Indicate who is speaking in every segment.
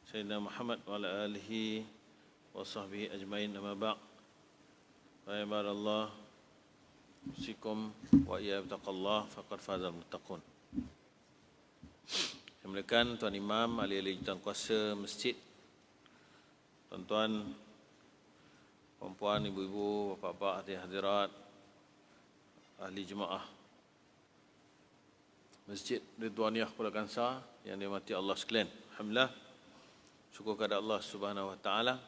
Speaker 1: Sayyidina Muhammad wa ala alihi wa sahbihi ajmain, amma ba'd. Fa ibadallah, usikum wa iyya bittaqallah faqad fazal muttaqun. Yang muliakan Tuan Imam, ahli-ahli jawatan kuasa masjid, tuan-tuan, puan-puan, ibu-ibu, bapa-bapa, hadirat, ahli jemaah Masjid Ridwaniyah Pulau Kansa yang dirahmati Allah sekalian. Alhamdulillah, syukur kepada Allah Subhanahu Wa Taala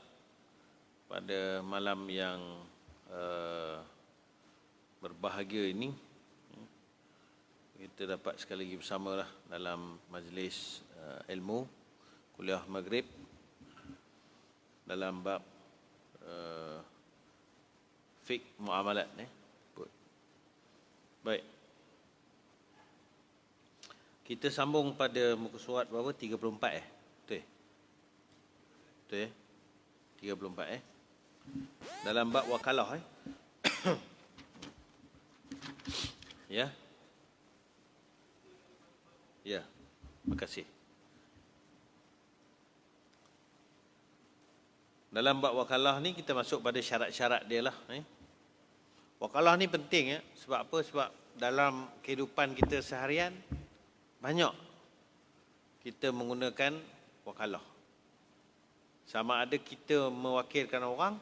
Speaker 1: pada malam yang berbahagia ini kita dapat sekali lagi bersamalah dalam majlis ilmu kuliah Maghrib dalam bab fiqh muamalat ni. Baik. Kita sambung pada muka surat berapa? 34 Betul? Betul 34 dalam bab wakalah Ya. Ya. Terima kasih. Dalam bab wakalah ni kita masuk pada syarat-syarat dia lah. Wakalah ni penting ya. Sebab apa? Sebab dalam kehidupan kita seharian banyak kita menggunakan wakalah. Sama ada kita mewakilkan orang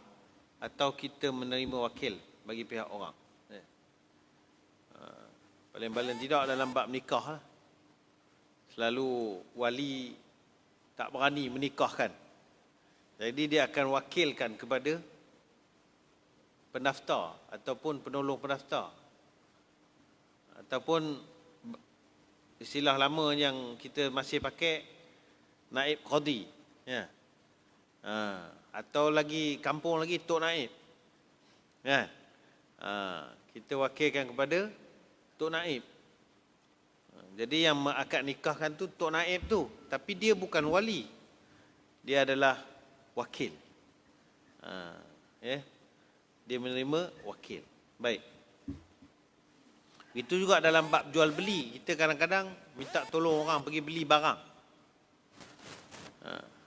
Speaker 1: atau kita menerima wakil bagi pihak orang. Paling-paling tidak dalam bab nikah lah. Selalu wali tak berani menikahkan. Jadi dia akan wakilkan kepada pendaftar ataupun penolong pendaftar. Ataupun istilah lama yang kita masih pakai, naib qadi. Ya. Atau lagi kampung lagi, Tok Naib. Ya. Kita wakilkan kepada Tok Naib. Jadi yang akad nikahkan tu Tok Naib tu, tapi dia bukan wali. Dia adalah wakil. Ya. Dia menerima wakil. Baik. Itu juga dalam bab jual beli. Kita kadang-kadang minta tolong orang pergi beli barang.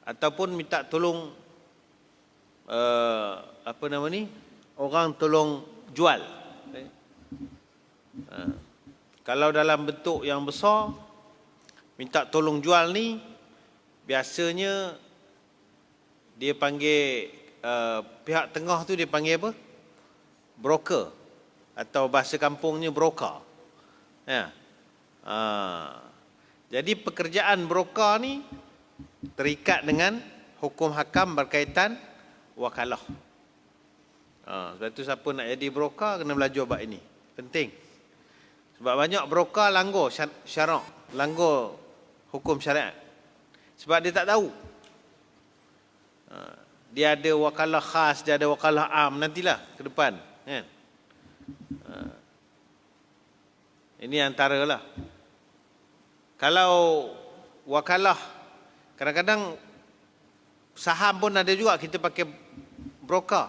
Speaker 1: Ataupun minta tolong orang tolong jual. Kalau dalam bentuk yang besar, minta tolong jual ni, biasanya dia panggil pihak tengah tu dia panggil apa? Broker. Atau bahasa kampungnya broker. Ya. Jadi pekerjaan broker ni terikat dengan hukum hakam berkaitan wakalah. Sebab itu siapa nak jadi broker kena belajar bab ini. Penting. Sebab banyak broker langgar syarak, langgar hukum syariat. Sebab dia tak tahu. Dia ada wakalah khas, dia ada wakalah am, nantilah ke depan. Kan? Ini antara lah. Kalau wakalah, kadang-kadang saham pun ada juga kita pakai broker.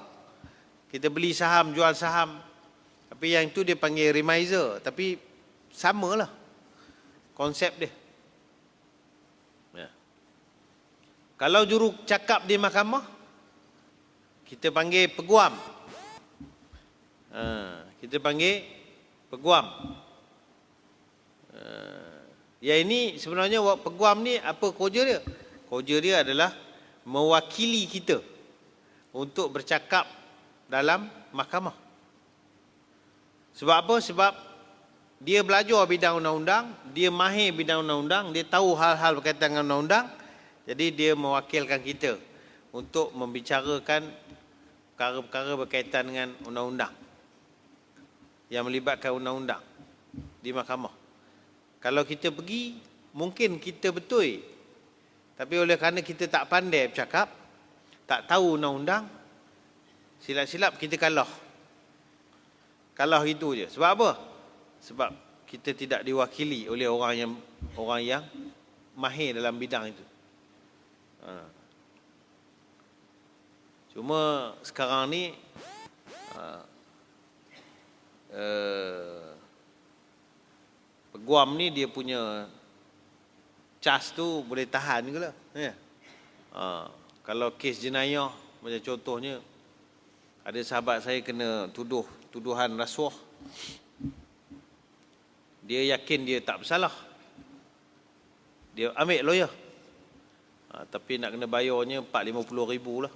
Speaker 1: Kita beli saham, jual saham. Tapi yang itu dia panggil remiser. Tapi samalah konsep dia. Ya. Kalau juru cakap di mahkamah, kita panggil peguam. Kita panggil peguam. Ya ini sebenarnya peguam ni apa kerja dia? Kerja dia adalah mewakili kita untuk bercakap dalam mahkamah. Sebab apa? Sebab dia belajar bidang undang-undang, dia mahir bidang undang-undang, dia tahu hal-hal berkaitan dengan undang-undang. Jadi dia mewakilkan kita untuk membicarakan perkara-perkara berkaitan dengan undang-undang yang melibatkan undang-undang di mahkamah. Kalau kita pergi, mungkin kita betul. Tapi oleh kerana kita tak pandai bercakap, tak tahu undang-undang, silap-silap kita kalah. Kalah itu je. Sebab apa? Sebab kita tidak diwakili oleh orang yang mahir dalam bidang itu. Cuma sekarang ni peguam ni dia punya cas tu boleh tahan ke lah. Ya. Kalau kes jenayah, macam contohnya, ada sahabat saya kena tuduhan rasuah. Dia yakin dia tak bersalah. Dia ambil lawyer. Tapi nak kena bayarnya 450 ribu lah.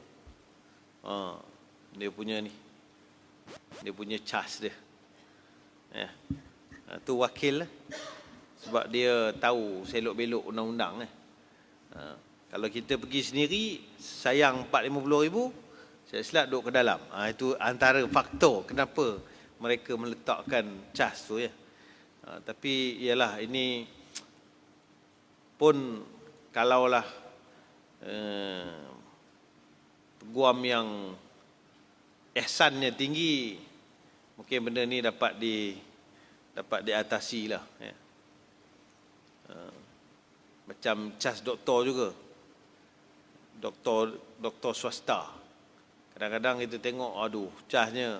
Speaker 1: Dia punya ni. Dia punya charge dia. Ya. Tu wakil lah. Sebab dia tahu selok-belok undang-undang. Kalau kita pergi sendiri, sayang 450 ribu, saya silap duduk ke dalam. Itu antara faktor kenapa mereka meletakkan charge tu ya. Tapi ialah ini pun kalaulah peguam yang ihsannya tinggi, mungkin benda ni dapat diatasi lah ya. Macam cas doktor juga, doktor swasta, kadang-kadang kita tengok aduh casnya,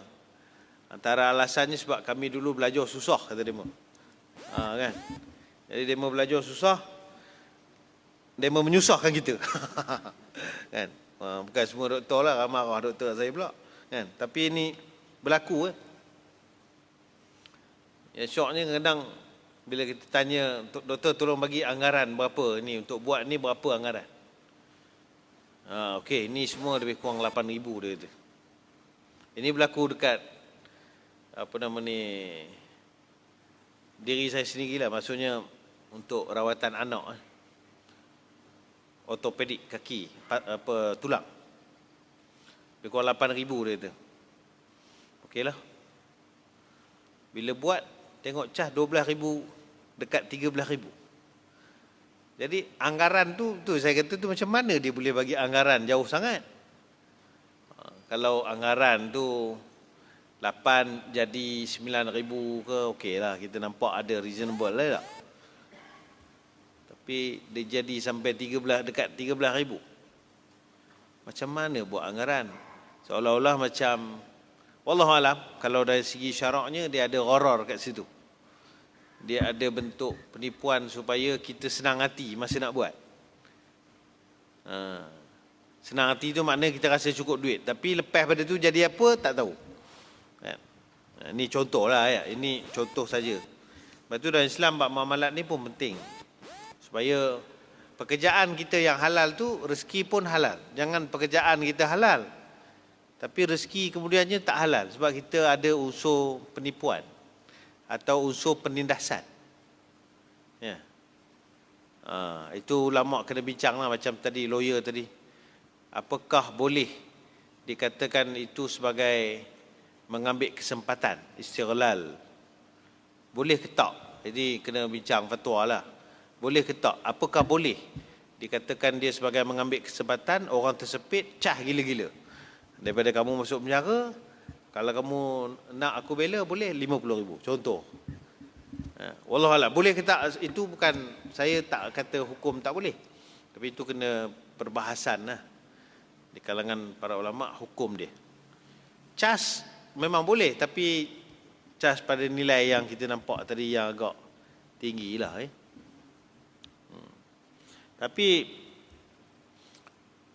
Speaker 1: antara alasannya sebab kami dulu belajar susah kata dia kan. Jadi dia belajar susah, dia menyusahkan kita kan. Bukan semua doktor lah, marah doktor saya pula kan. Tapi ini berlaku ya, syoknya kadang bila kita tanya, doktor tolong bagi anggaran berapa ni untuk buat ni, berapa anggaran. Okey, ni semua lebih kurang 8,000 dia kata. Ini berlaku dekat diri saya sendirilah, maksudnya untuk rawatan anak ortopedik kaki, tulang. Lebih kurang 8,000 dia kata. Okeylah. Bila buat, tengok cas 12,000 dekat 13,000. Jadi anggaran tu saya kata tu macam mana dia boleh bagi anggaran jauh sangat. Kalau anggaran tu 8 jadi 9,000 ke, okeylah, kita nampak ada reasonable lah tak? Tapi dia jadi sampai dekat 13,000. Macam mana buat anggaran? Seolah-olah macam, wallahualam, kalau dari segi syaraknya dia ada gharar kat situ. Dia ada bentuk penipuan supaya kita senang hati masa nak buat. Senang hati tu maknanya kita rasa cukup duit, tapi lepas pada tu jadi apa tak tahu. Ini contoh lah ya. Ini contoh saja. Lepas tu dalam Islam bab muamalat ni pun penting, supaya pekerjaan kita yang halal tu rezeki pun halal. Jangan pekerjaan kita halal tapi rezeki kemudiannya tak halal sebab kita ada unsur penipuan atau unsur penindasan. Ya. Itu ulama kena bincang lah, macam tadi lawyer tadi. Apakah boleh dikatakan itu sebagai mengambil kesempatan, istighlal? Boleh ke tak? Jadi kena bincang fatwa lah. Boleh ke tak? Apakah boleh dikatakan dia sebagai mengambil kesempatan? Orang tersepit, cah gila-gila. Daripada kamu masuk penjara, kalau kamu nak aku bela, boleh 50,000. Contoh. Wallahualam, boleh ke tak? Itu bukan, saya tak kata hukum tak boleh. Tapi itu kena perbahasan lah. Di kalangan para ulama, hukum dia. Cas memang boleh, tapi cas pada nilai yang kita nampak tadi yang agak tinggi lah. Tapi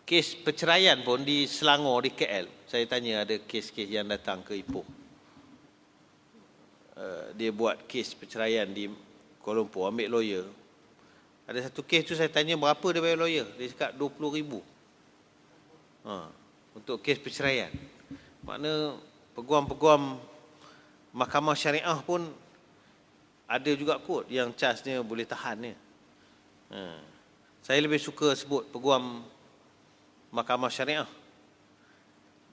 Speaker 1: kes perceraian pun di Selangor, di KL, saya tanya ada kes-kes yang datang ke Ipoh. Dia buat kes perceraian di Kuala Lumpur, ambil lawyer. Ada satu kes tu saya tanya berapa dia bayar lawyer. Dia cakap 20,000. Untuk kes perceraian. Makna peguam-peguam mahkamah syariah pun ada juga kot yang charge-nya boleh tahan. Saya lebih suka sebut peguam mahkamah syariah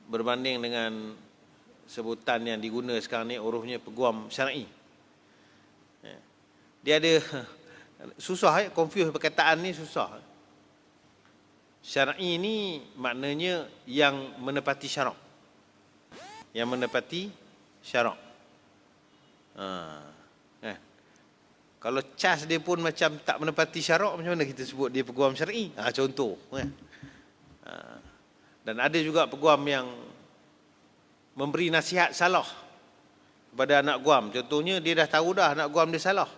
Speaker 1: berbanding dengan sebutan yang diguna sekarang ni, urufnya peguam syar'i. Dia ada susah, confuse perkataan ni susah. Syar'i ni maknanya yang menepati syarak. Yang menepati syarak. Kalau cas dia pun macam tak menepati syarak, macam mana kita sebut dia peguam syar'i? Contoh. Dan ada juga peguam yang memberi nasihat salah kepada anak guam. Contohnya dia dah tahu dah anak guam dia salah,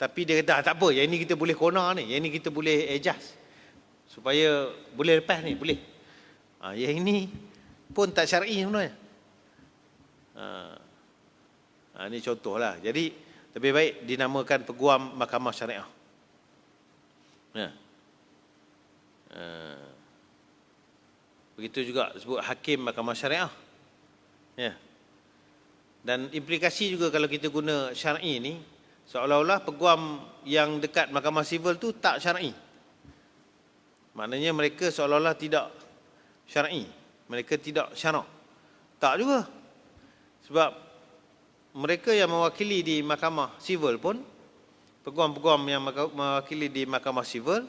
Speaker 1: tapi dia kata tak apa, yang ini kita boleh corner ni, yang ini kita boleh adjust supaya boleh lepas ni, boleh. Yang ini pun tak syar'i sebenarnya. Ini contohlah. Jadi lebih baik dinamakan peguam mahkamah syariah. Begitu juga sebut hakim mahkamah syariah. Dan implikasi juga kalau kita guna syar'i ni, seolah-olah peguam yang dekat mahkamah sivil tu tak syar'i. Maknanya mereka seolah-olah tidak syar'i. Mereka tidak syarak. Tak juga. Sebab mereka yang mewakili di mahkamah sivil pun, peguam-peguam yang mewakili di mahkamah sivil,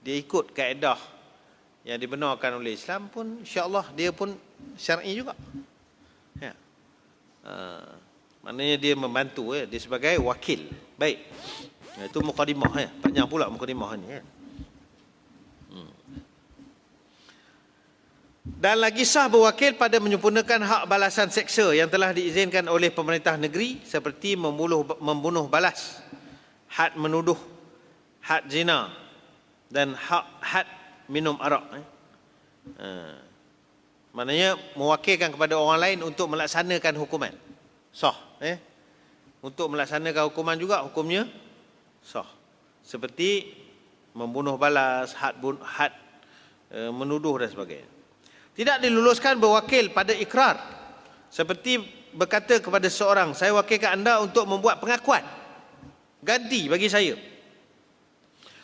Speaker 1: dia ikut kaedah yang dibenarkan oleh Islam pun, insya-Allah dia pun syar'i juga. Maknanya dia membantu, dia sebagai wakil. Baik. Itu mukadimah. Panjang pula mukadimah ni. Dan lagi sah berwakil pada menyempurnakan hak balasan seksa yang telah diizinkan oleh pemerintah negeri, seperti membunuh balas, had menuduh, had zina, dan had minum arak. Maknanya mewakilkan kepada orang lain untuk melaksanakan hukuman. Sah. Untuk melaksanakan hukuman juga, hukumnya sah. Seperti membunuh balas, had menuduh dan sebagainya. Tidak diluluskan berwakil pada ikrar. Seperti berkata kepada seorang, saya wakilkan anda untuk membuat pengakuan. Ganti bagi saya.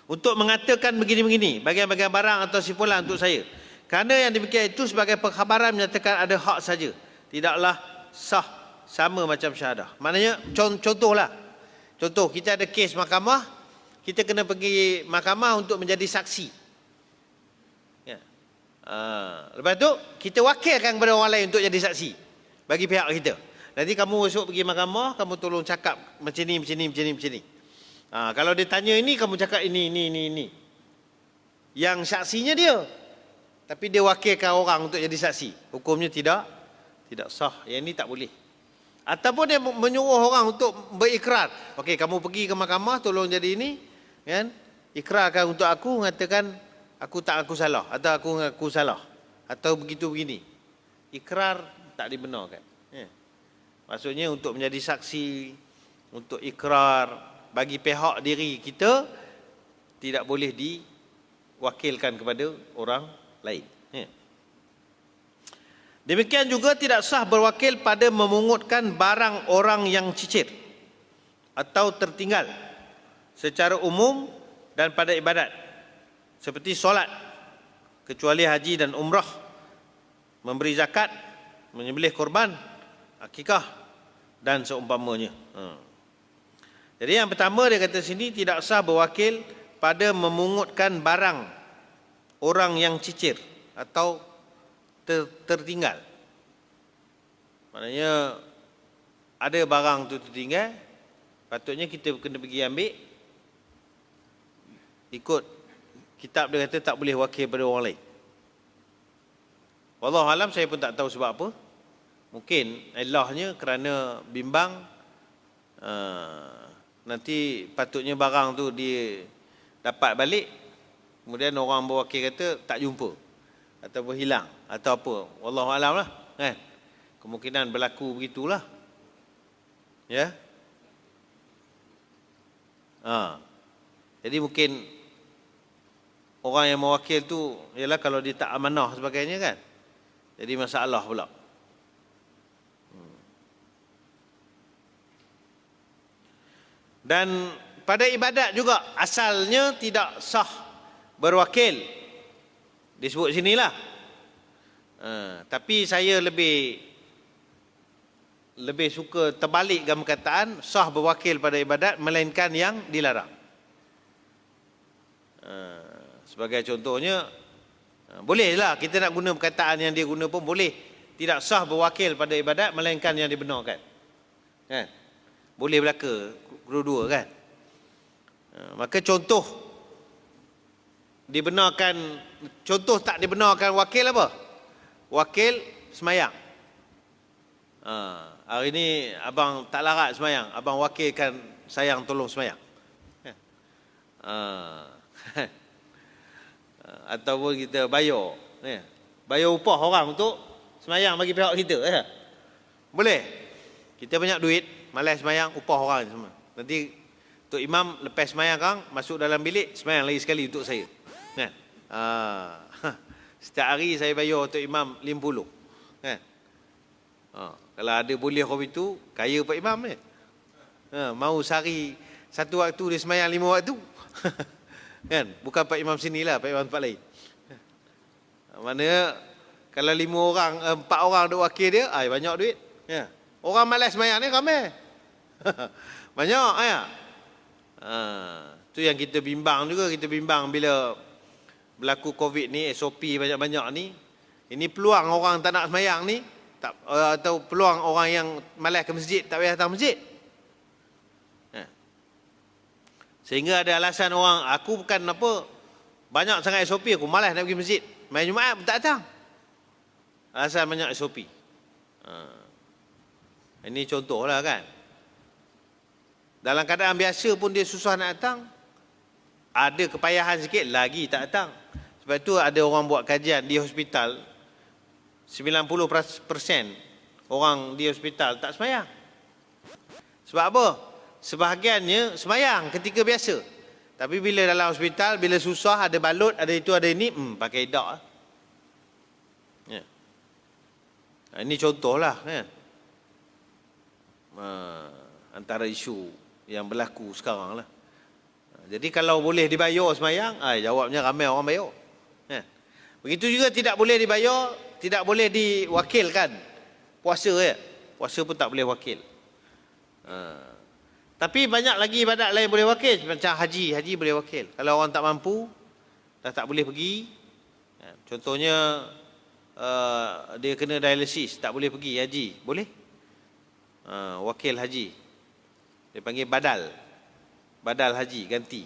Speaker 1: Untuk mengatakan begini-begini, bagian-bagian barang atau simpulan untuk saya. Kerana yang demikian itu sebagai pengkhabaran menyatakan ada hak saja. Tidaklah sah sama macam syahadah. Maknanya contohlah. Contoh, kita ada kes mahkamah, kita kena pergi mahkamah untuk menjadi saksi. Lepas tu kita wakilkan kepada orang lain untuk jadi saksi bagi pihak kita. Nanti kamu esok pergi mahkamah, kamu tolong cakap macam ni. Kalau dia tanya ini, kamu cakap ini. Yang saksinya dia, tapi dia wakilkan orang untuk jadi saksi. Hukumnya tidak sah. Yang ini tak boleh. Ataupun dia menyuruh orang untuk berikrar. Okey, kamu pergi ke mahkamah, tolong jadi ini, kan? Ikrarkan untuk aku, mengatakan aku salah, atau aku mengaku salah, atau begini. Ikrar tak dibenarkan. Maksudnya untuk menjadi saksi, untuk ikrar bagi pihak diri kita, tidak boleh diwakilkan kepada orang lain. Demikian juga tidak sah berwakil pada memungutkan barang orang yang cicir atau tertinggal secara umum dan pada ibadat, seperti solat, kecuali haji dan umrah, memberi zakat, menyembelih korban, akikah dan seumpamanya. Jadi yang pertama dia kata sini, tidak sah berwakil pada memungutkan barang orang yang cicir atau tertinggal. Maknanya ada barang tu tertinggal, patutnya kita kena pergi ambil. Ikut kitab dia kata tak boleh wakil pada orang lain. Wallahualam, saya pun tak tahu sebab apa. Mungkin ilahnya kerana bimbang nanti patutnya barang tu dia dapat balik, kemudian orang berwakil kata tak jumpa atau berhilang atau apa. Wallahualam lah, kan? Kemungkinan berlaku begitulah. Ya. Jadi mungkin orang yang mewakil tu ialah kalau dia tak amanah sebagainya, kan? Jadi masalah pula. Dan pada ibadat juga asalnya tidak sah berwakil. Disebut sinilah. Tapi saya lebih suka terbalikkan perkataan sah berwakil pada ibadat melainkan yang dilarang. Sebagai contohnya, bolehlah kita nak guna perkataan yang dia guna pun boleh. Tidak sah berwakil pada ibadat melainkan yang dibenarkan. Kan? Boleh belaka dua-dua, kan? Maka contoh dibenarkan, contoh tak dibenarkan wakil apa? Wakil semayang. Hari ni abang tak larat semayang, abang wakilkan sayang tolong semayang. Ataupun kita bayar. Bayar upah orang untuk semayang bagi pihak kita. Boleh. Kita banyak duit, malas semayang, upah orang semua. Nanti Tok Imam lepas semayang kang, masuk dalam bilik, semayang lagi sekali untuk saya. Kan? Setiap hari saya bayar Tok Imam 50. Kan? Kalau ada boleh kau itu, kaya Pak Imam ni. Mau sehari satu waktu dia semayang 5 waktu. Kan? Bukan Pak Imam sini lah, Pak Imam tempat lain. Maknanya kalau 5 orang, 4 orang duk wakil dia, banyak duit. Orang malas semayang ni ramai. Banyak ya. Tu yang kita bimbang juga, kita bimbang bila berlaku Covid ni, SOP banyak-banyak ni. Ini peluang orang tak nak semayang ni, atau peluang orang yang malas ke masjid tak payah datang masjid. Sehingga ada alasan orang, aku bukan apa, banyak sangat SOP, aku malas nak pergi masjid. Main Jumaat pun tak datang. Alasan banyak SOP. Ini contohlah kan. Dalam keadaan biasa pun dia susah nak datang. Ada kepayahan sikit, lagi tak datang. Sebab tu ada orang buat kajian di hospital, 90% orang di hospital tak semayang. Sebab apa? Sebahagiannya semayang ketika biasa. Tapi bila dalam hospital, bila susah, ada balut, ada itu, ada ini, pakai dak. Ini contohlah kan. Antara isu yang berlaku sekarang lah. Jadi kalau boleh dibayar semayang, jawabnya ramai orang bayar. Begitu juga tidak boleh dibayar, tidak boleh diwakilkan. Puasa puasa pun tak boleh wakil. Tapi banyak lagi ibadat lain boleh wakil. Macam haji boleh wakil. Kalau orang tak mampu, dah tak boleh pergi. Contohnya dia kena dialisis, tak boleh pergi haji, boleh? Wakil haji. Dia panggil badal haji, ganti.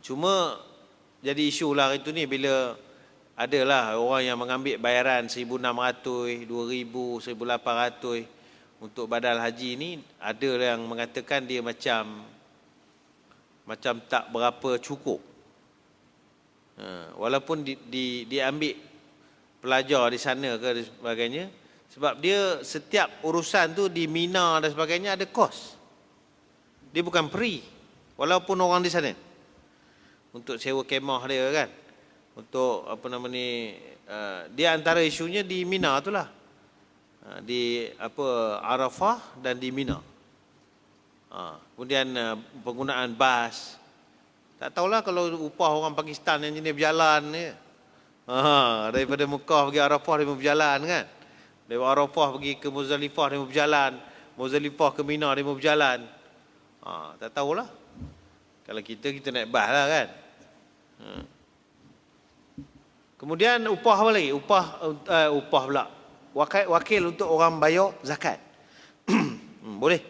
Speaker 1: Cuma jadi isu lah itu ni bila adalah orang yang mengambil bayaran 1,600, 2,000, 1,800 untuk badal haji ni, ada yang mengatakan dia macam tak berapa cukup. Walaupun diambil pelajar di sana ke sebagainya, sebab dia setiap urusan tu di Mina dan sebagainya ada kos. Dia bukan free walaupun orang di sana. Untuk sewa kemah dia kan. Untuk apa nama ni, dia antara isunya di Mina tu lah. Di Arafah dan di Mina. Kemudian penggunaan bas. Tak tahulah kalau upah orang Pakistan yang jenis berjalan ni. Daripada Mekah pergi Arafah dia berjalan kan. Daripada Arafah pergi ke Muzdalifah dia berjalan. Muzdalifah ke Mina dia berjalan. Tak tahulah. Kalau kita naik bas lah kan. Kemudian upah apa lagi? Upah pula. Wakil untuk orang bayar zakat. Boleh.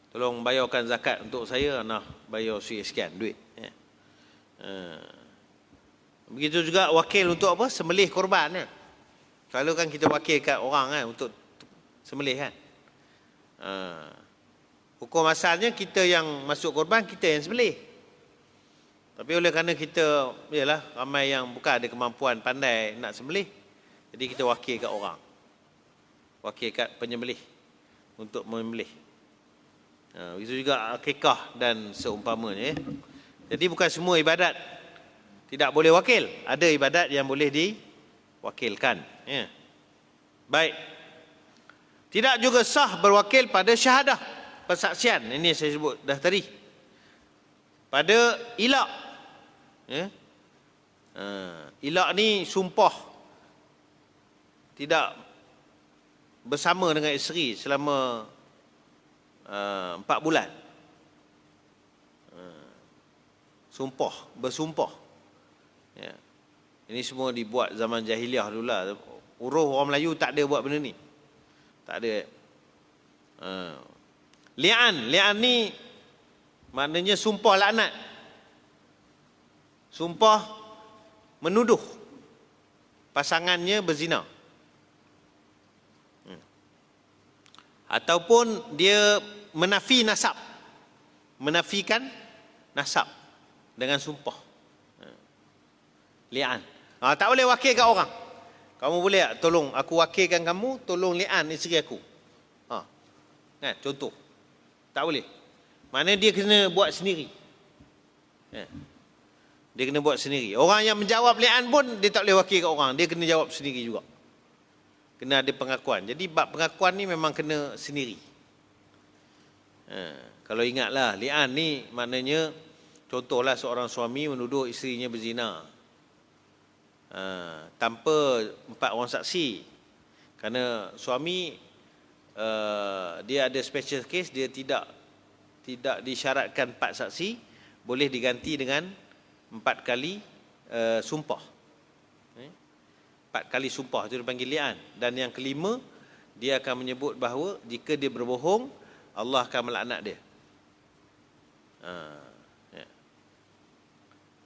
Speaker 1: Tolong bayarkan zakat untuk saya, nak bayar sekian duit. Begitu juga wakil untuk apa? Sembelih korban. Selalu kan kita wakil kat orang kan untuk sembelih kan. Hukum asalnya kita yang masuk korban, kita yang sembelih. Tapi oleh kerana kita, yalah, ramai yang bukan ada kemampuan pandai nak sembelih, jadi kita wakil kat orang. Wakil kat penyembelih untuk menyembelih. Begitu juga akikah dan seumpamanya. Jadi bukan semua ibadat tidak boleh wakil. Ada ibadat yang boleh diwakilkan. Baik. Tidak juga sah berwakil pada syahadah, persaksian. Ini saya sebut dah tadi. Pada ilak. Ilak ni sumpah tidak bersama dengan isteri selama 4 bulan. Bersumpah. Ini semua dibuat zaman jahiliah dulu lah. Uruh orang Melayu tak ada buat benda ni. Tak ada. Li'an ni maknanya sumpah laknat. Sumpah menuduh pasangannya berzina. Ataupun dia menafikan nasab. dengan sumpah. Li'an. Tak boleh wakil kat orang. Kamu boleh tak tolong aku wakilkan kamu, tolong li'an isteri aku. Kan, contoh. Tak boleh. Maknanya dia kena buat sendiri. Dia kena buat sendiri. Orang yang menjawab li'an pun dia tak boleh wakil kat orang. Dia kena jawab sendiri juga. Kena ada pengakuan. Jadi bab pengakuan ni memang kena sendiri. Kalau ingatlah, li'an ni maknanya contohlah seorang suami menuduh isterinya berzina. Tanpa 4 orang saksi. Kerana suami dia ada special case, dia tidak disyaratkan 4 saksi, boleh diganti dengan 4 kali sumpah. 4 kali sumpah itu dipanggil li'an. Dan yang kelima, dia akan menyebut bahawa jika dia berbohong, Allah akan melaknat dia.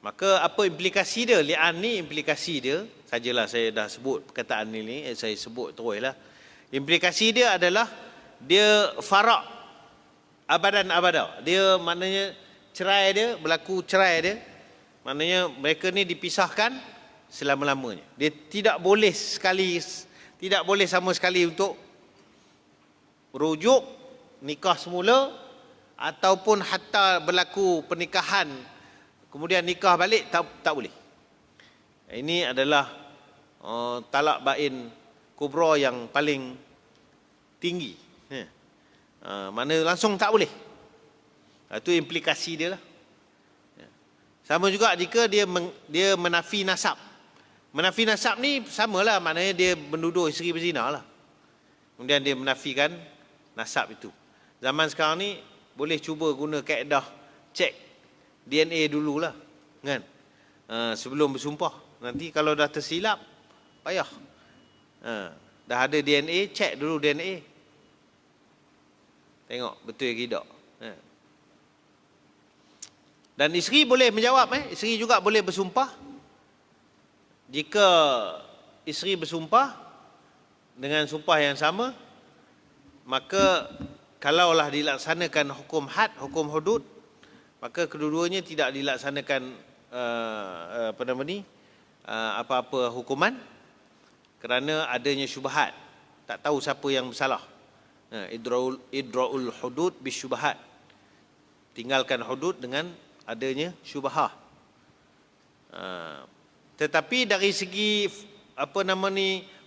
Speaker 1: Maka apa implikasi dia? Li'an ni implikasi dia, sajalah saya dah sebut perkataan ni, saya sebut teruslah. Implikasi dia adalah dia farak abadan abada. Dia maknanya cerai dia, berlaku cerai dia. Maknanya mereka ni dipisahkan selama-lamanya. Dia tidak boleh sama sekali untuk merujuk nikah semula ataupun hatta berlaku pernikahan kemudian nikah balik, tak boleh. Ini adalah talak bain kubra yang paling tinggi. Mana langsung tak boleh. Itu implikasi dia lah. Sama juga jika dia menafi nasab. Menafi nasab ni samalah, maknanya dia menuduh isteri berzina lah. Kemudian dia menafikan nasab itu. Zaman sekarang ni boleh cuba guna kaedah cek DNA dululah, kan? Sebelum bersumpah. Nanti kalau dah tersilap, payah. Dah ada DNA, cek dulu DNA. Tengok betul ke tidak. Dan isteri boleh menjawab. Isteri juga boleh bersumpah. Jika isteri bersumpah dengan sumpah yang sama, maka kalaulah dilaksanakan hukum had, hukum hudud, maka kedua-duanya tidak dilaksanakan apa-apa hukuman kerana adanya syubhat. Tak tahu siapa yang bersalah. Idra'ul hudud bisyubhat. Tinggalkan hudud dengan adanya syubhah. Tetapi dari segi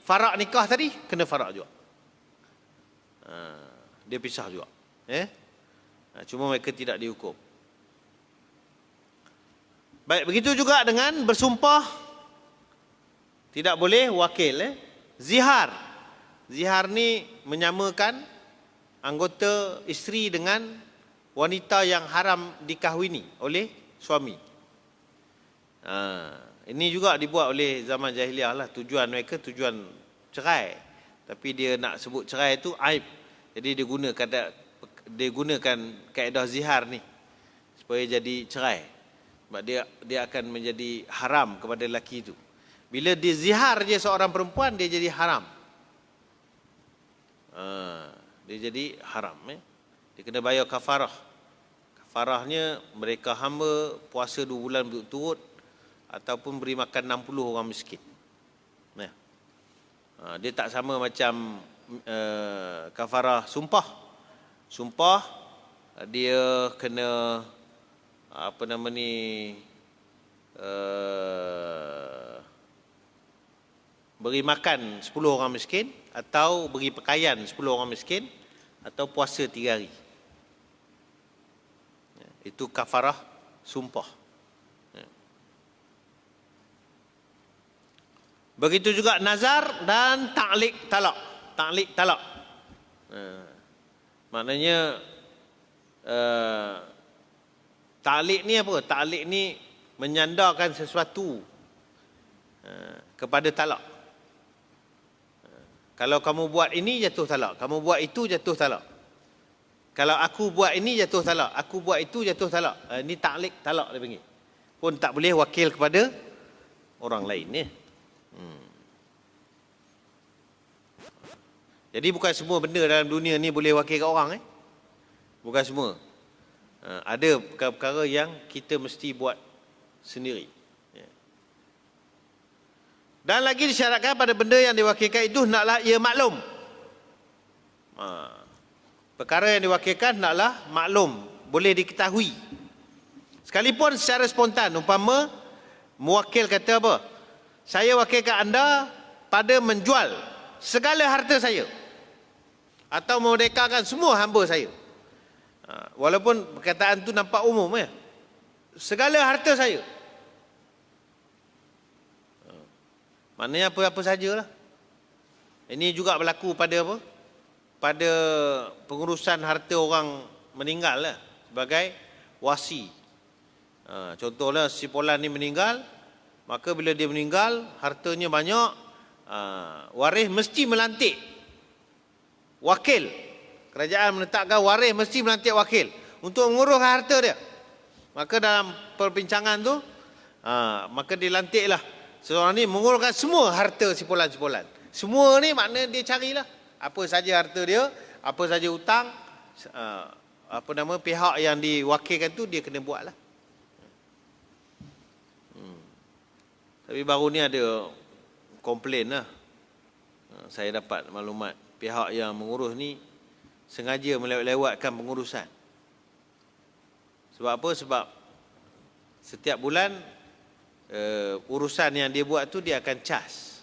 Speaker 1: farak nikah tadi, kena farak juga. Dia pisah juga. Cuma mereka tidak dihukum. Baik, begitu juga dengan bersumpah tidak boleh wakil. Zihar. Zihar ni menyamakan anggota isteri dengan wanita yang haram dikahwini oleh suami. Ini juga dibuat oleh zaman jahiliah lah. Tujuan mereka tujuan cerai. Tapi dia nak sebut cerai itu aib. Jadi dia gunakan kaedah zihar ni supaya jadi cerai. Sebab dia akan menjadi haram kepada lelaki itu. Bila dia zihar je seorang perempuan, dia jadi haram. Dia jadi haram. Dia kena bayar kafarah. Kafarahnya mereka hamba puasa 2 bulan berturut-turut ataupun beri makan 60 orang miskin. Dia tak sama macam kafarah sumpah. Sumpah dia kena beri makan 10 orang miskin atau beri pakaian 10 orang miskin atau puasa 3 hari. Itu kafarah sumpah. Begitu juga nazar dan ta'liq talak. Ta'liq talak. Maknanya ta'liq ni apa? Ta'liq ni menyandarkan sesuatu kepada talak. Kalau kamu buat ini, jatuh talak. Kamu buat itu, jatuh talak. Kalau aku buat ini, jatuh talak. Aku buat itu, jatuh talak. Ini ta'liq talak dia panggil. Pun tak boleh wakil kepada orang lain. Jadi bukan semua benda dalam dunia ni boleh wakil kat orang. Bukan semua. Ada perkara-perkara yang kita mesti buat sendiri. Ya. Dan lagi disyaratkan pada benda yang diwakilkan itu hendaklah ia maklum. Perkara yang diwakilkan hendaklah maklum, boleh diketahui. Sekalipun secara spontan, umpama mewakil kata apa? Saya wakilkan anda pada menjual segala harta saya atau memerdekakan semua hamba saya. Walaupun perkataan tu nampak umum ya. Segala harta saya. Maknanya apa-apa sajalah. Ini juga berlaku pada apa? Pada pengurusan harta orang meninggal lah, sebagai wasi. Contohnya si Polan ni meninggal, maka bila dia meninggal, hartanya banyak, waris mesti melantik wakil. Kerajaan menetapkan waris mesti melantik wakil untuk mengurus harta dia. Maka dalam perbincangan tu, maka dilantiklah seorang ni menguruskan semua harta si Polan. Semua ni maknanya dia carilah apa saja harta dia, apa saja hutang, pihak yang diwakilkan tu dia kena buatlah. Tapi baru ni ada komplain lah. Saya dapat maklumat pihak yang mengurus ni sengaja melewat-lewatkan pengurusan. Sebab apa? Sebab setiap bulan urusan yang dia buat tu dia akan cas.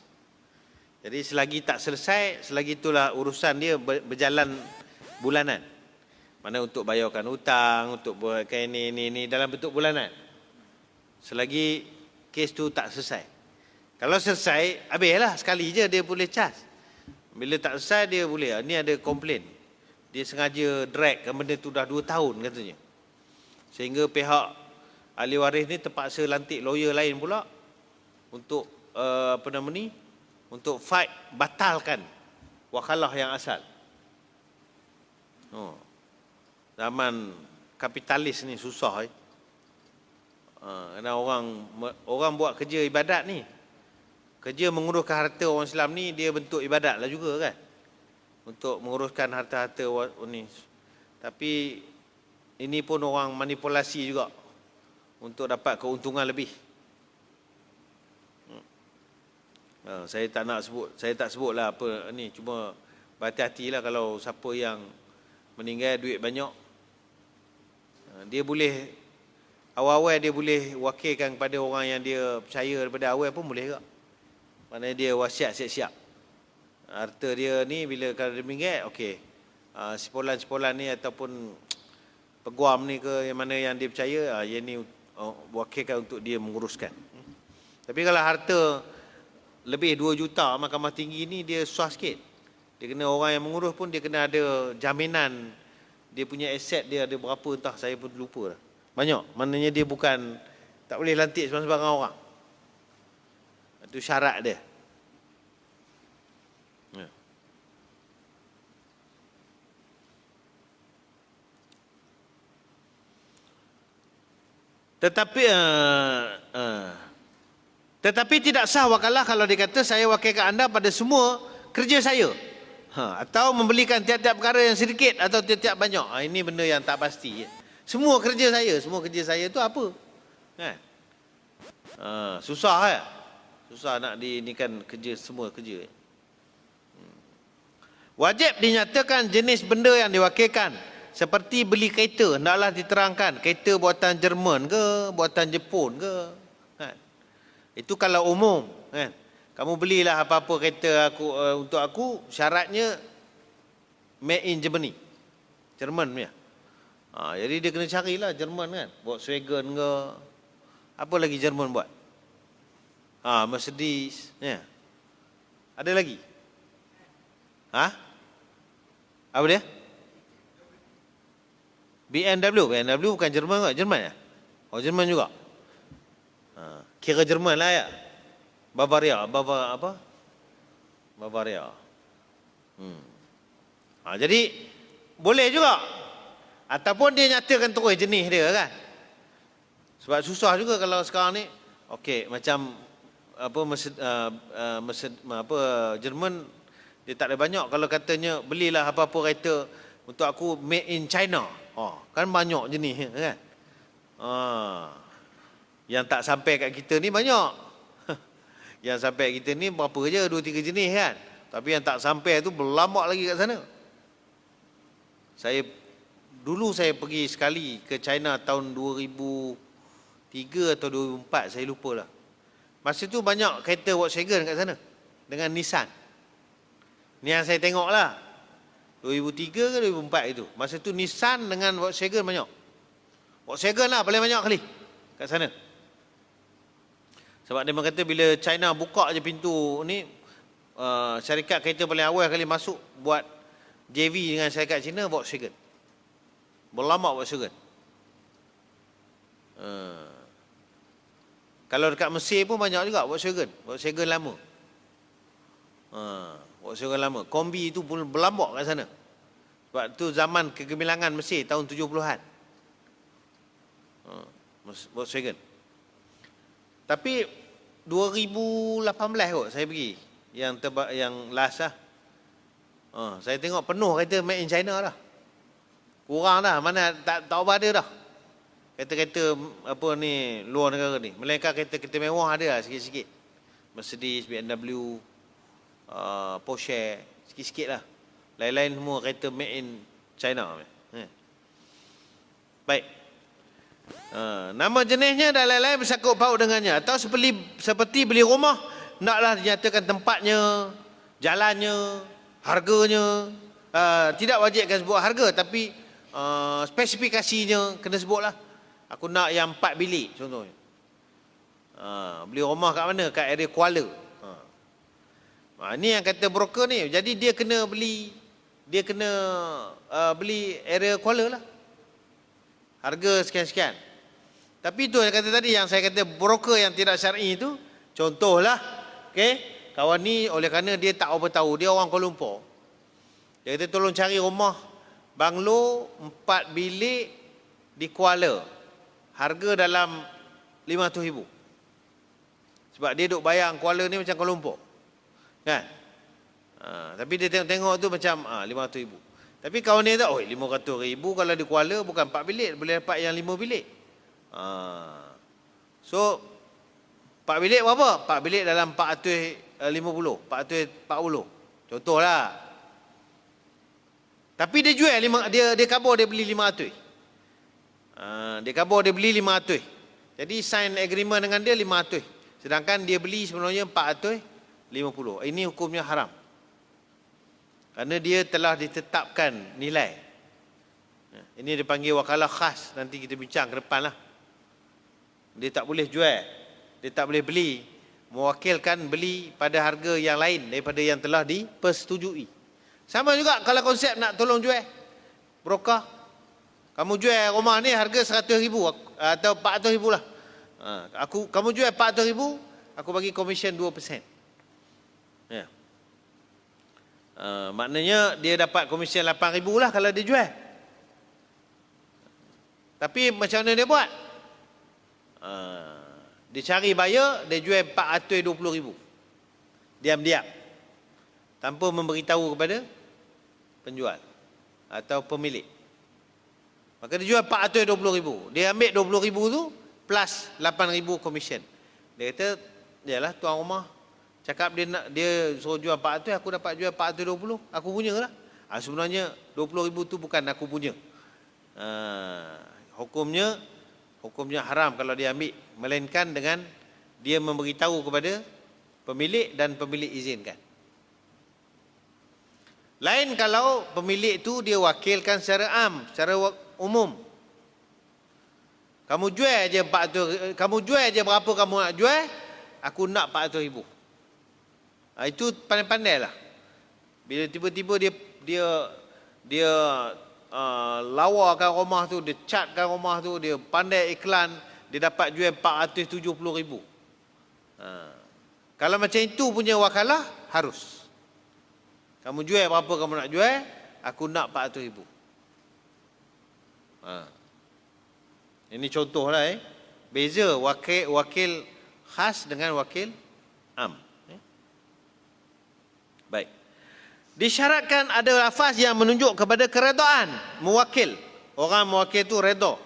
Speaker 1: Jadi selagi tak selesai, selagi itulah urusan dia berjalan bulanan. Mana untuk bayarkan hutang, untuk buatkan ini dalam bentuk bulanan. Selagi kes tu tak selesai. Kalau selesai, habislah sekali je dia boleh cas. Bila tak selesai dia boleh. Ni ada komplain. Dia sengaja drag benda tu dah 2 tahun katanya. Sehingga pihak ahli waris ni terpaksa lantik lawyer lain pula untuk untuk fight batalkan wakalah yang asal. Zaman kapitalis ni susah. Kerana orang buat kerja ibadat ni, kerja menguruskan harta orang Islam ni, dia bentuk ibadat lah juga kan, untuk menguruskan harta-harta ni. Tapi ini pun orang manipulasi juga untuk dapat keuntungan lebih. Saya tak sebutlah apa ni, cuma berhati-hatilah kalau siapa yang meninggal duit banyak, dia boleh awal-awal dia boleh wakilkan kepada orang yang dia percaya daripada awal pun boleh juga. Maknanya dia wasiat siap-siap. Harta dia ni bila kalau dia meninggal, okey, sepolan-sepolan ni ataupun peguam ni ke yang mana yang dia percaya, yang ni wakilkan untuk dia menguruskan. Tapi kalau harta lebih 2 juta mahkamah tinggi ni, dia susah sikit. Dia kena orang yang mengurus pun dia kena ada jaminan dia punya aset dia ada berapa, entah saya pun lupa dah. Banyak. Maknanya dia bukan, tak boleh lantik sembarang orang. Itu syarat dia. Tetapi tidak sah wakalah kalau dikata saya wakilkan anda pada semua kerja saya. Atau membelikan tiap-tiap perkara yang sedikit atau tiap-tiap banyak. Ini benda yang tak pasti. Semua kerja saya tu apa? Kan? Susah kan? Susah nak diinikan kerja, semua kerja. Wajib dinyatakan jenis benda yang diwakilkan. Seperti beli kereta, hendaklah diterangkan. Kereta buatan Jerman ke, buatan Jepun ke. Kan? Itu kalau umum. Kan? Kamu belilah apa-apa kereta untuk aku, syaratnya made in Germany. Jerman punya. Jadi dia kena carilah Jerman kan. Volkswagen ke. Apa lagi Jerman buat? Mercedes. Ya. Ada lagi? Apa dia? BMW bukan Jerman ke? Jerman ya? Jerman juga. Kira Jerman lah ya. Bavaria. Jadi boleh juga. Ataupun dia nyatakan terus jenis dia kan. Sebab susah juga kalau sekarang ni. Okey, macam Jerman dia tak ada banyak. Kalau katanya belilah apa-apa kereta untuk aku made in China. Kan banyak jenis kan. Yang tak sampai kat kita ni banyak. Yang sampai kat kita ni berapa je, 2-3 jenis kan. Tapi yang tak sampai tu berlambak lagi kat sana. Dulu saya pergi sekali ke China tahun 2003 atau 2004, saya lupa lah. Masa tu banyak kereta Volkswagen kat sana dengan Nissan. Ni yang saya tengok lah, 2003 ke 2004 itu. Masa tu Nissan dengan Volkswagen banyak. Volkswagen lah paling banyak kali kat sana. Sebab dia kata bila China buka je pintu ni, syarikat kereta paling awal kali masuk buat JV dengan syarikat China, Volkswagen. Berlama Volkswagen. Kalau dekat Mesir pun banyak juga Volkswagen. Volkswagen lama. Volkswagen lama. Kombi itu pun berlambak kat sana. Sebab tu zaman kegemilangan Mesir tahun 70-an. Volkswagen. Tapi 2018 kot saya pergi. Yang last lah. Saya tengok penuh kereta made in China dah. Kurang dah, mana tak apa ada dah. Kereta-kereta apa ni luar negara ni. Melainkan kereta-kereta mewah ada lah sikit-sikit. Mercedes, BMW, Porsche, sikit-sikit lah. Lain-lain semua kereta made in China. Baik. Nama jenisnya dan lain-lain bersangkut paut dengannya. Atau seperti beli rumah, naklah dinyatakan tempatnya, jalannya, harganya. Tidak wajibkan sebut harga, tapi spesifikasinya kena sebut lah. Aku nak yang 4 bilik contohnya. Beli rumah kat mana? Kat area Kuala. Ni yang kata broker ni. Jadi dia kena beli area Kuala lah. Harga sekian-sekian. Tapi tu yang kata tadi, yang saya kata broker yang tidak syar'i itu, contohlah, okey, kawan ni oleh kerana dia tak apa tahu, dia orang Kuala Lumpur. Dia kata tolong cari rumah banglo 4 bilik di Kuala. Harga dalam 500,000. Sebab dia duk bayang Kuala ni macam Kuala Lumpur. Kan? Tapi dia tengok tu macam 500,000. Tapi kawan dia tak, 500,000 kalau di Kuala bukan 4 bilik, boleh dapat yang 5 bilik. So 4 bilik berapa? 4 bilik dalam 450, 440. Contohlah. Tapi dia jual dia kabur dia beli 500. Dia kabur dia beli 500. Jadi sign agreement dengan dia 500. Sedangkan dia beli sebenarnya 450. Ini hukumnya haram. Kerana dia telah ditetapkan nilai. Ini dipanggil wakalah khas. Nanti kita bincang ke depan lah. Dia tak boleh jual. Dia tak boleh beli. Mewakilkan beli pada harga yang lain daripada yang telah dipersetujui. Sama juga kalau konsep nak tolong jual. Broker. Kamu jual rumah ni harga 100,000 atau 400,000 lah. Kamu jual 400,000, aku bagi komisen 2%. Ya. Maknanya dia dapat komisen 8,000 lah kalau dia jual. Tapi macam mana dia buat? Dia cari buyer, dia jual 420,000. Diam-diam. Tanpa memberitahu kepada penjual atau pemilik. Maka dia jual 420,000. Dia ambil 20,000 tu plus 8,000 komisen. Dia kata, yalah tuan rumah cakap dia suruh jual 400, aku dapat jual 420, aku punya lah. Sebenarnya 20,000 tu bukan aku punya. Hukumnya haram kalau dia ambil, melainkan dengan dia memberitahu kepada pemilik dan pemilik izinkan. Lain kalau pemilik tu dia wakilkan secara am, secara umum. Kamu jual je 400, kamu jual je berapa kamu nak jual, aku nak 400,000. Itu pandai-pandai lah. Bila tiba-tiba dia lawarkan rumah tu, dia catkan rumah tu, dia pandai iklan, dia dapat jual 470,000. Kalau macam itu punya wakalah, harus. Kamu jual berapa kamu nak jual, aku nak 400,000. Ini contoh lah. Beza wakil khas dengan wakil am. Baik. Disyaratkan ada lafaz yang menunjuk kepada keredaan mewakil. Orang mewakil itu redha.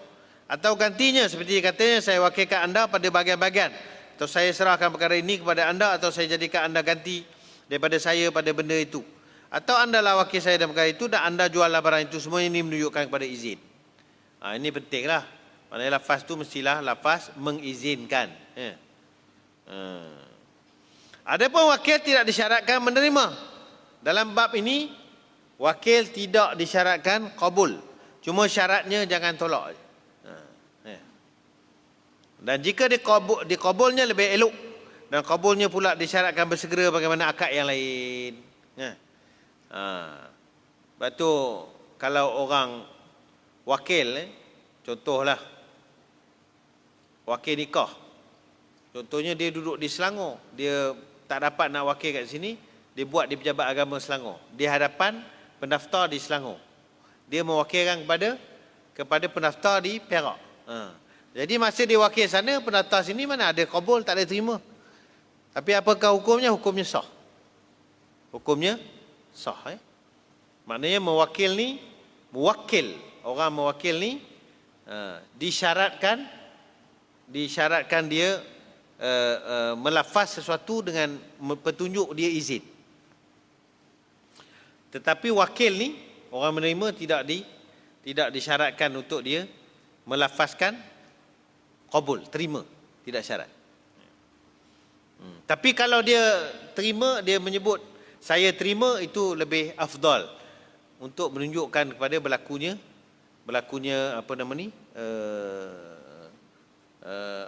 Speaker 1: Atau gantinya seperti katanya, saya wakilkan anda pada bahagian-bahagian. Atau saya serahkan perkara ini kepada anda, atau saya jadikan anda ganti daripada saya pada benda itu. Atau anda lah wakil saya dalam perkara itu dan anda juallah barang itu. Semua ini menunjukkan kepada izin. Ini pentinglah. Maknanya lafaz tu mestilah lafaz mengizinkan. Adapun wakil tidak disyaratkan menerima. Dalam bab ini, wakil tidak disyaratkan qabul. Cuma syaratnya jangan tolak. Dan jika dikabulnya lebih elok. Dan kabulnya pula disyaratkan bersegera bagaimana akad yang lain. Sebab tu kalau orang wakil, contohlah wakil nikah. Contohnya dia duduk di Selangor, dia tak dapat nak wakil kat sini, dia buat di Pejabat Agama Selangor. Di hadapan pendaftar di Selangor. Dia mewakilkan kepada pendaftar di Perak. Jadi masa dia wakil sana, pendaftar sini mana ada kabul, tak ada terima. Tapi apakah hukumnya? Hukumnya sah. Hukumnya sah. Maknanya mewakil orang mewakil ni disyaratkan dia melafaz sesuatu dengan petunjuk dia izin. Tetapi wakil ni orang menerima tidak disyaratkan untuk dia melafazkan qabul, terima, tidak syarat. Tapi kalau dia terima, dia menyebut saya terima, itu lebih afdal untuk menunjukkan kepada berlakunya apa nama ni,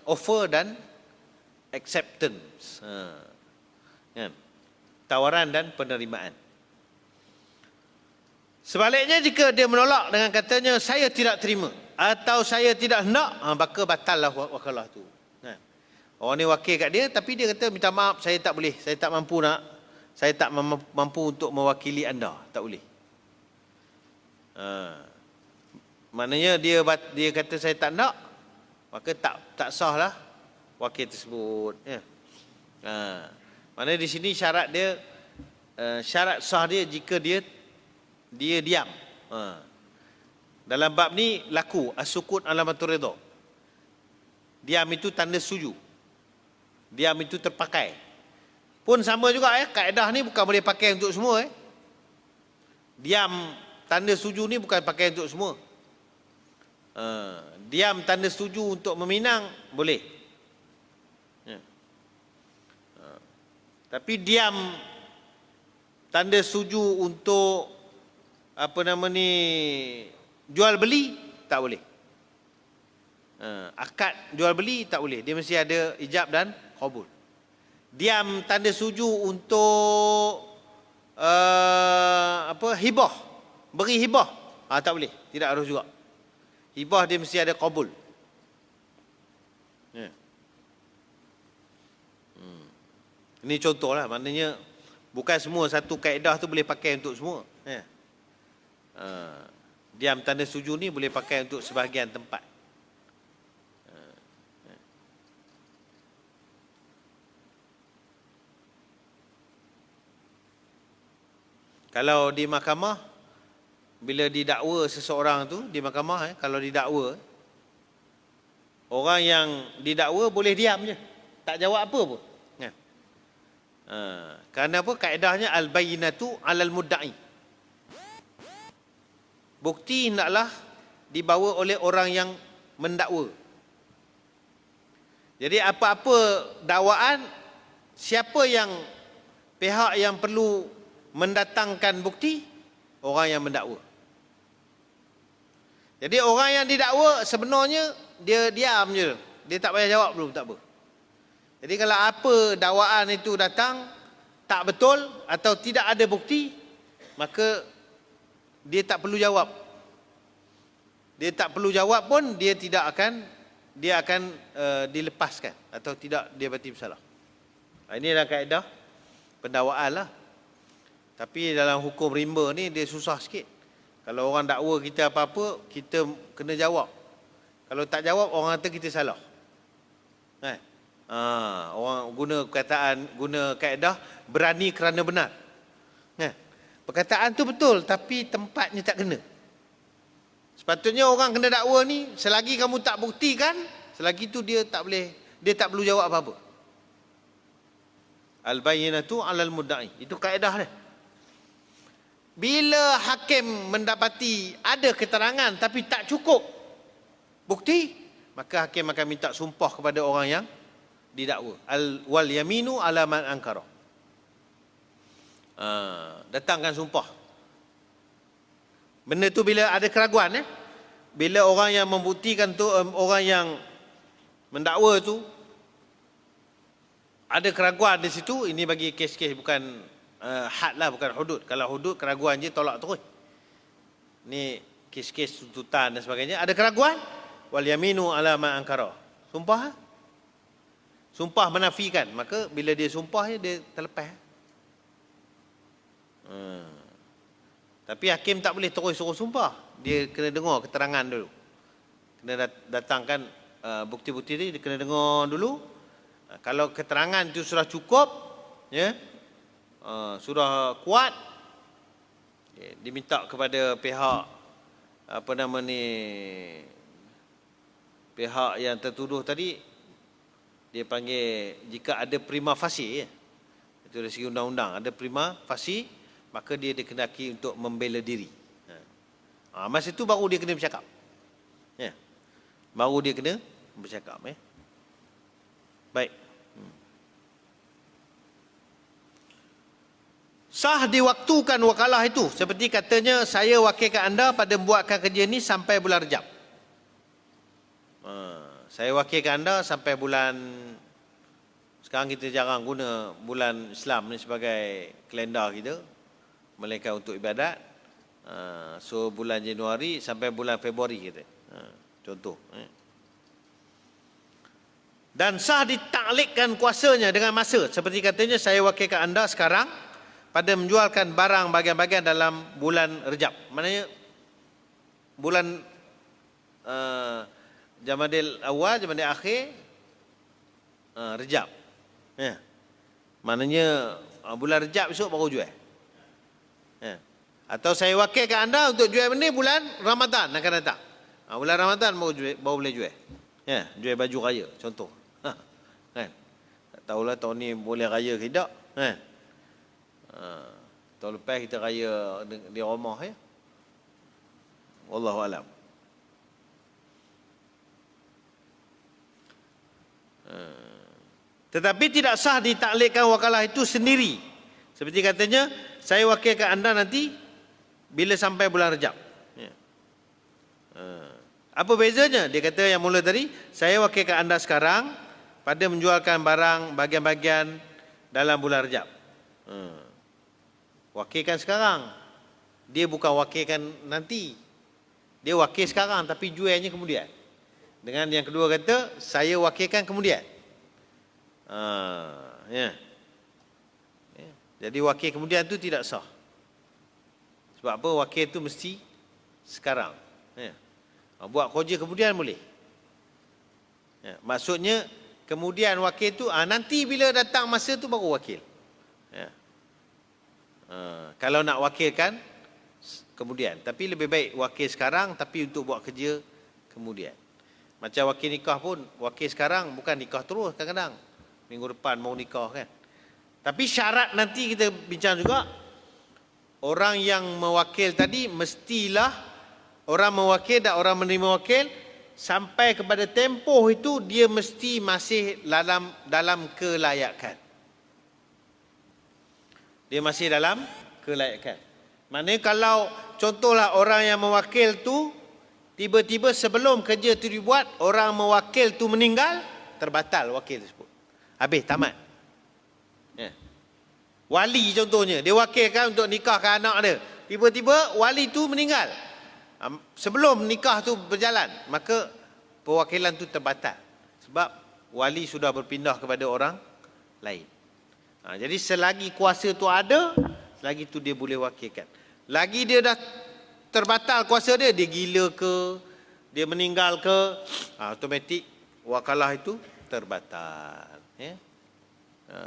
Speaker 1: offer dan acceptance, tawaran dan penerimaan. Sebaliknya jika dia menolak dengan katanya saya tidak terima atau saya tidak hendak, maka batallah wakalah tu. Orang ni wakil kat dia tapi dia kata minta maaf, saya tak boleh, saya tak mampu untuk mewakili anda, tak boleh. Maknanya dia kata saya tak nak, maka tak sahlah wakil tersebut. Maknanya di sini syarat sah dia jika dia diam. Dalam bab ni laku as-sukut alamatur ridha. Diam itu tanda setuju. Diam itu terpakai. Pun sama juga kaedah ni bukan boleh pakai untuk semua. Diam tanda setuju ni bukan pakai untuk semua. Diam tanda setuju untuk meminang boleh. Tapi diam tanda setuju untuk apa nama ni, jual beli tak boleh. Akad jual beli tak boleh. Dia mesti ada ijab dan qabul. Diam tanda setuju untuk hibah, beri hibah, tak boleh, tidak harus juga. Hibah dia mesti ada qabul. Ini contohlah, maknanya bukan semua satu kaedah tu boleh pakai untuk semua. Diam tanda setuju ni boleh pakai untuk sebahagian tempat. Kalau di mahkamah, bila didakwa seseorang tu di mahkamah, kalau didakwa, orang yang didakwa boleh diam je, tak jawab apa pun. Kerana apa? Kaedahnya al-bayyinatu 'alal mudda'i. Bukti hendaklah dibawa oleh orang yang mendakwa. Jadi apa-apa dakwaan, siapa yang pihak yang perlu mendatangkan bukti? Orang yang mendakwa. Jadi orang yang didakwa sebenarnya dia diam je, dia tak payah jawab dulu, tak apa. Jadi kalau apa dakwaan itu datang tak betul atau tidak ada bukti, maka dia tak perlu jawab. Dia tak perlu jawab pun dia akan dilepaskan atau tidak, dia berarti bersalah. Ini adalah kaedah pendakwaan lah. Tapi dalam hukum rimba ni dia susah sikit. Kalau orang dakwa kita apa-apa, kita kena jawab. Kalau tak jawab, orang kata kita salah. Orang guna kaedah berani kerana benar. Perkataan tu betul tapi tempatnya tak kena. Sepatutnya orang kena dakwa ni, selagi kamu tak buktikan, selagi tu dia tak perlu jawab apa-apa. Al-bayyinatu 'alal mudda'i. Itu kaedah dia. Bila hakim mendapati ada keterangan tapi tak cukup bukti, maka hakim akan minta sumpah kepada orang yang didakwa. Wal yaminu 'ala man ankara. Datangkan sumpah. Benda tu bila ada keraguan, bila orang yang membuktikan tu, orang yang mendakwa tu ada keraguan di situ, ini bagi kes-kes bukan had lah, bukan hudud. Kalau hudud keraguan je tolak terus. Ni kes-kes tuntutan dan sebagainya, ada keraguan, wal yaminu 'ala man ankara. Sumpah. Sumpah menafikan, maka bila dia sumpah dia terlepas. Tapi hakim tak boleh terus suruh sumpah. Dia kena dengar keterangan dulu. Kena datangkan bukti-bukti dia kena dengar dulu. Kalau keterangan itu sudah cukup, ya, sudah kuat, diminta kepada pihak pihak yang tertuduh tadi, dia panggil, jika ada prima facie, itu dari segi undang-undang, ada prima facie, maka dia dikehendaki untuk membela diri. Masa itu baru dia kena bercakap. Ya. Baru dia kena bercakap. Baik. Sah diwaktukan wakalah itu. Seperti katanya, saya wakilkan anda pada membuatkan kerja ni sampai bulan Rejab. Saya wakilkan anda sampai bulan, sekarang kita jarang guna bulan Islam ni sebagai kalender kita, melainkan untuk ibadat. So bulan Januari sampai bulan Februari kita. Contoh. Dan sah ditaklikkan kuasanya dengan masa. Seperti katanya, saya wakilkan anda sekarang pada menjualkan barang bagian-bagian dalam bulan Rejab. Maknanya bulan Jamadil Awal, Jamadil Akhir, Rejab. Ya. Maknanya bulan Rejab esok baru jual. Ya. Atau saya wakilkan anda untuk jual benda bulan Ramadan akan datang. Bulan Ramadan baru boleh jual. Ya, jual baju raya contoh. Kan? Tak tahulah tahun ni boleh raya ke tidak, kan? Tahun lepas kita raya di rumah, ya. Wallahu alam. Tetapi tidak sah ditaklikkan wakalah itu sendiri. Seperti katanya, saya wakilkan anda nanti bila sampai bulan Rejab. Ya. Apa bezanya? Dia kata yang mula tadi, saya wakilkan anda sekarang pada menjualkan barang bagian-bagian dalam bulan Rejab. Wakilkan sekarang. Dia bukan wakilkan nanti. Dia wakil sekarang tapi jualnya kemudian. Dengan yang kedua kata, saya wakilkan kemudian. Ya. Jadi wakil kemudian tu tidak sah. Sebab apa? Wakil tu mesti sekarang. Ya. Buat kerja kemudian boleh. Ya. Maksudnya kemudian wakil tu nanti bila datang masa tu baru wakil. Ya. Kalau nak wakilkan kemudian, tapi lebih baik wakil sekarang tapi untuk buat kerja kemudian. Macam wakil nikah pun, wakil sekarang bukan nikah terus kadang-kadang. Minggu depan mau nikah, kan. Tapi syarat nanti kita bincang juga, orang yang mewakil tadi mestilah orang mewakil dan orang menerima wakil sampai kepada tempoh itu dia mesti masih dalam kelayakan. Dia masih dalam kelayakan. Maknanya kalau contohlah orang yang mewakil tu tiba-tiba sebelum kerja tu dibuat, orang mewakil tu meninggal, terbatal wakil tersebut. Habis, tamat. Ya. Wali contohnya, dia wakilkan untuk nikahkan anak dia. Tiba-tiba wali tu meninggal. Sebelum nikah tu berjalan, maka perwakilan tu terbatal. Sebab wali sudah berpindah kepada orang lain. Jadi selagi kuasa tu ada, selagi tu dia boleh wakilkan. Lagi dia dah terbatal kuasa dia, dia gila ke, dia meninggal ke, automatik wakalah itu terbatal. Ya?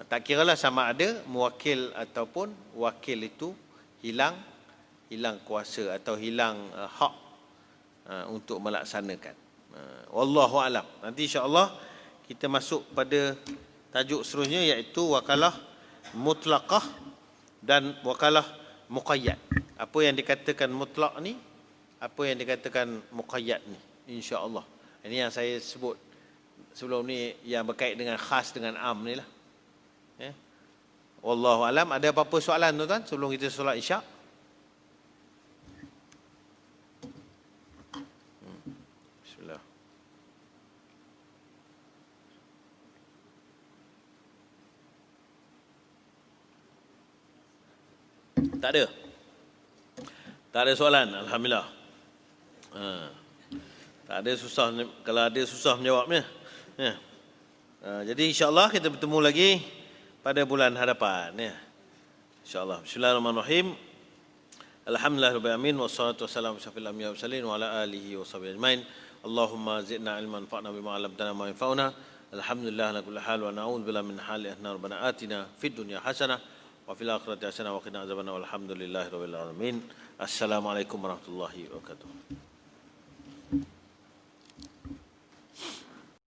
Speaker 1: Tak kiralah sama ada mewakil ataupun wakil itu hilang kuasa atau hilang hak untuk melaksanakan. Wallahu alam. Nanti insya-Allah kita masuk pada tajuk seterusnya, iaitu wakalah mutlaqah dan wakalah muqayyad. Apa yang dikatakan mutlak ni, apa yang dikatakan muqayyad ni, insya-Allah. Ini yang saya sebut sebelum ni, yang berkait dengan khas dengan am ni lah. Wallahu alam. Ada apa-apa soalan tuan-tuan sebelum kita solat Isyak? Bismillah. Tak ada. Tak ada soalan, alhamdulillah. Tak ada susah, kalau ada susah menjawabnya. Jadi insya-Allah kita bertemu lagi pada bulan hadapan, ya. Insya-Allah. Bismillahirrahmanirrahim. Alhamdulillahirabbil alamin wassalatu wassalamu ala asyrafil anbiya'i wal mursalin wa ala alihi washabihi ajmain. Allahumma zidna ilman fa'na bima 'allamtana ma yanfa'una. Alhamdulillah ala kulli hal wa na'udzu billahi min hali ahna rabbana atina fid dunya hasanah wa fil akhirati hasanah wa qina azabannar. Walhamdulillahirabbil alamin. Assalamualaikum warahmatullahi wabarakatuh.